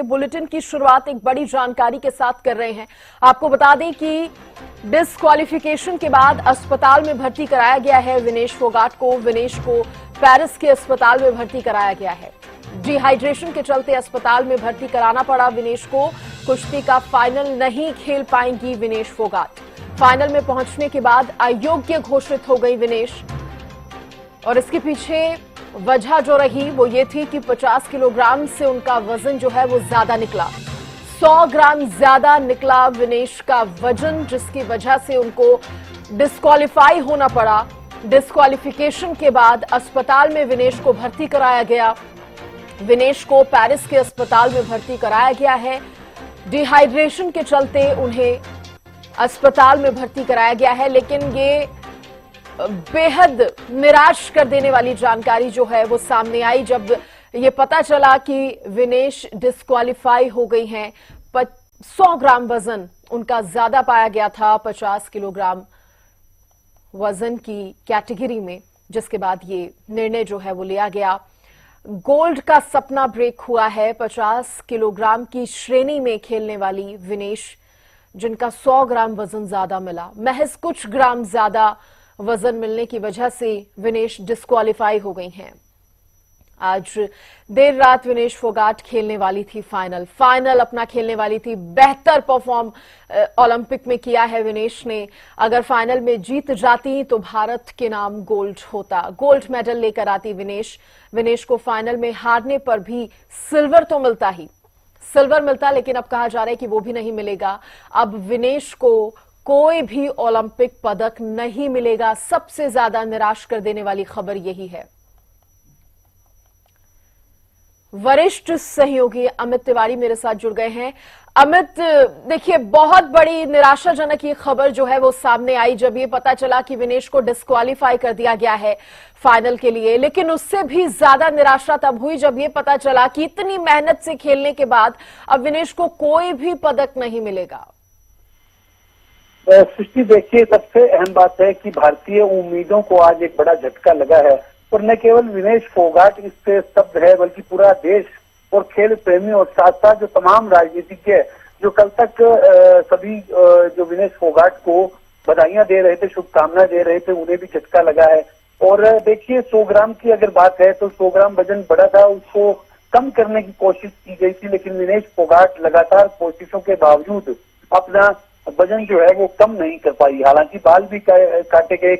Bulletin की शुरुआत एक बड़ी जानकारी के साथ कर रहे हैं। आपको बता दें कि डिस्क्वालिफिकेशन के बाद अस्पताल में भर्ती कराया गया है विनेश फोगाट को। विनेश को पेरिस के अस्पताल में भर्ती कराया गया है। डिहाइड्रेशन के चलते अस्पताल में भर्ती कराना पड़ा विनेश को। कुश्ती का फाइनल नहीं खेल पाएंगी विनेश फोगाट। फाइनल में पहुंचने के बाद अयोग्य घोषित हो गई विनेश, और इसके पीछे वजह जो रही वो ये थी कि 50 किलोग्राम से उनका वजन जो है वो ज्यादा निकला। 100 ग्राम ज्यादा निकला विनेश का वजन, जिसकी वजह से उनको डिस्क्वालीफाई होना पड़ा। डिस्क्वालिफिकेशन के बाद अस्पताल में विनेश को भर्ती कराया गया। विनेश को पेरिस के अस्पताल में भर्ती कराया गया है। डिहाइड्रेशन के चलते उन्हें अस्पताल में भर्ती कराया गया है, लेकिन ये बेहद निराश कर देने वाली जानकारी जो है वो सामने आई जब ये पता चला कि विनेश डिस्क्वालीफाई हो गई हैं। 100 ग्राम वजन उनका ज्यादा पाया गया था 50 किलोग्राम वजन की कैटेगरी में, जिसके बाद ये निर्णय जो है वो लिया गया। गोल्ड का सपना ब्रेक हुआ है। 50 किलोग्राम की श्रेणी में खेलने वाली विनेश, जिनका 100 ग्राम वजन ज्यादा मिला, महज कुछ ग्राम ज्यादा वजन मिलने की वजह से विनेश डिस्क्वालीफाई हो गई हैं। आज देर रात विनेश फोगाट खेलने वाली थी फाइनल अपना खेलने वाली थी। बेहतर परफॉर्म ओलंपिक में किया है विनेश ने। अगर फाइनल में जीत जाती तो भारत के नाम गोल्ड होता, गोल्ड मेडल लेकर आती विनेश को फाइनल में हारने पर भी सिल्वर तो मिलता, लेकिन अब कहा जा रहा है कि वो भी नहीं मिलेगा। अब विनेश को कोई भी ओलंपिक पदक नहीं मिलेगा। सबसे ज्यादा निराश कर देने वाली खबर यही है। वरिष्ठ सहयोगी अमित तिवारी मेरे साथ जुड़ गए हैं। अमित, देखिए, बहुत बड़ी निराशाजनक ये खबर जो है वो सामने आई जब ये पता चला कि विनेश को डिस्क्वालीफाई कर दिया गया है फाइनल के लिए, लेकिन उससे भी ज्यादा निराशा तब हुई जब ये पता चला कि इतनी मेहनत से खेलने के बाद अब विनेश को कोई भी पदक नहीं मिलेगा। सृष्टि, देखिए, सबसे अहम बात है कि भारतीय उम्मीदों को आज एक बड़ा झटका लगा है, और न केवल विनेश फोगाट इससे स्तब्ध है बल्कि पूरा देश और खेल प्रेमी और साथ साथ जो तमाम राजनीतिज्ञ जो कल तक सभी जो विनेश फोगाट को बधाइयां दे रहे थे, शुभकामनाएं दे रहे थे, उन्हें भी झटका लगा है। और देखिए, 100 ग्राम की अगर बात है तो 100 ग्राम वजन बढ़ा था, उसको कम करने की कोशिश की गई थी, लेकिन विनेश फोगाट लगातार कोशिशों के बावजूद अपना वजन जो है वो कम नहीं कर पाई। हालांकि बाल भी काटे गए,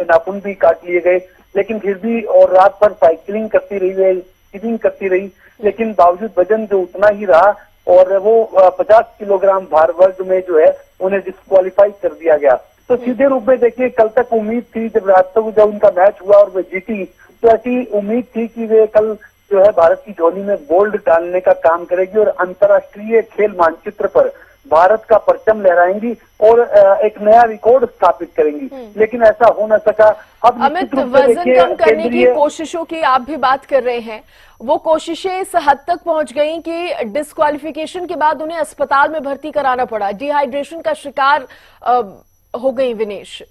नाखून भी काट लिए गए, लेकिन फिर भी और रात भर साइकिलिंग करती रही, स्कीइंग करती रही, लेकिन बावजूद वजन जो उतना ही रहा, और वो 50 किलोग्राम भार वर्ग में जो है उन्हें डिस्क्वालीफाई कर दिया गया। तो सीधे रूप में देखिए, कल तक उम्मीद थी, जब उनका मैच हुआ और वे जीती, तो ऐसी उम्मीद थी कि वे कल जो है भारत की झोली में गोल्ड डालने का काम करेगी और अंतर्राष्ट्रीय खेल मानचित्र पर भारत का परचम लहराएंगी और एक नया रिकॉर्ड स्थापित करेंगी, लेकिन ऐसा हो न सका। अब अमित, वजन कम करने की कोशिशों की आप भी बात कर रहे हैं, वो कोशिशें इस हद तक पहुंच गई कि डिस्क्वालिफिकेशन के बाद उन्हें अस्पताल में भर्ती कराना पड़ा। डिहाइड्रेशन का शिकार हो गई विनेश।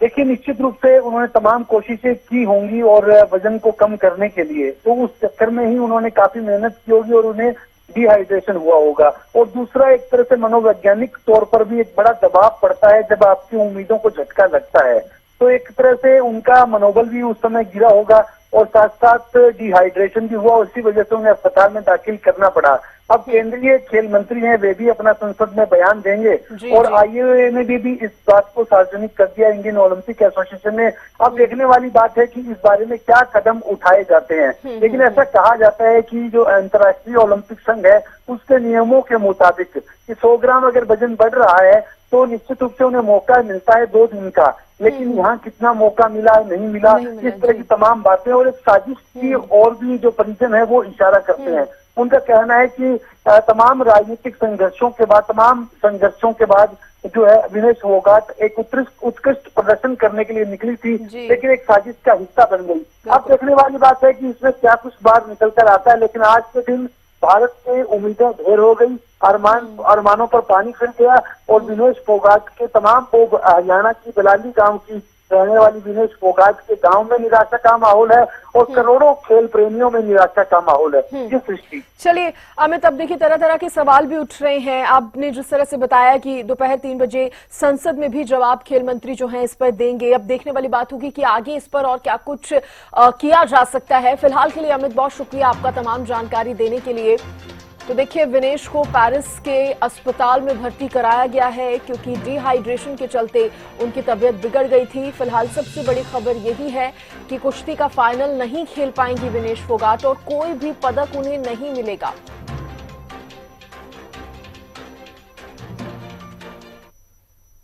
देखिए, निश्चित रूप से उन्होंने तमाम कोशिशें की होंगी और वजन को कम करने के लिए, तो उस चक्कर में ही उन्होंने काफी मेहनत की होगी और उन्हें डिहाइड्रेशन हुआ होगा। और दूसरा, एक तरह से मनोवैज्ञानिक तौर पर भी एक बड़ा दबाव पड़ता है जब आपकी उम्मीदों को झटका लगता है, तो एक तरह से उनका मनोबल भी उस समय गिरा होगा और साथ साथ डिहाइड्रेशन भी हुआ, उसी वजह से उन्हें अस्पताल में दाखिल करना पड़ा। अब केंद्रीय खेल मंत्री हैं, वे भी अपना संसद में बयान देंगे, और आईओए ने भी इस बात को सार्वजनिक कर दिया, इंडियन ओलंपिक एसोसिएशन ने। अब देखने वाली बात है कि इस बारे में क्या कदम उठाए जाते हैं, लेकिन ऐसा कहा जाता है कि जो अंतर्राष्ट्रीय ओलंपिक संघ है उसके नियमों के मुताबिक कि 100 ग्राम अगर वजन बढ़ रहा है तो निश्चित रूप से उन्हें मौका मिलता है 2 दिन का, लेकिन यहाँ कितना मौका मिला नहीं मिला, इस तरह की तमाम बातें और एक साजिश की और भी जो परिजन है वो इशारा करते हैं। उनका कहना है कि तमाम राजनीतिक संघर्षों के बाद जो है विनेश फोगाट एक उत्कृष्ट प्रदर्शन करने के लिए निकली थी, लेकिन एक साजिश का हिस्सा बन गई। अब देखने वाली बात है कि इसमें क्या कुछ बाहर निकल कर आता है, लेकिन आज के दिन भारत की उम्मीदें ढेर हो गई, अरमानों पर पानी फिर गया और विनेश फोगाट के तमाम वो हरियाणा की बलाली गांव की रहने वाली विनेश फोगाट के गांव में निराशा का माहौल है और करोड़ों खेल प्रेमियों में निराशा का माहौल है। ये सृष्टि। चलिए अमित, अब देखिए तरह तरह के सवाल भी उठ रहे हैं। आपने जिस तरह से बताया कि दोपहर 3 बजे संसद में भी जवाब खेल मंत्री जो हैं इस पर देंगे। अब देखने वाली बात होगी कि आगे इस पर और क्या कुछ किया जा सकता है। फिलहाल के लिए अमित, बहुत शुक्रिया आपका तमाम जानकारी देने के लिए। तो देखिए, विनेश को पेरिस के अस्पताल में भर्ती कराया गया है क्योंकि डिहाइड्रेशन के चलते उनकी तबीयत बिगड़ गई थी। फिलहाल सबसे बड़ी खबर यही है कि कुश्ती का फाइनल नहीं खेल पाएंगी विनेश फोगाट और कोई भी पदक उन्हें नहीं मिलेगा।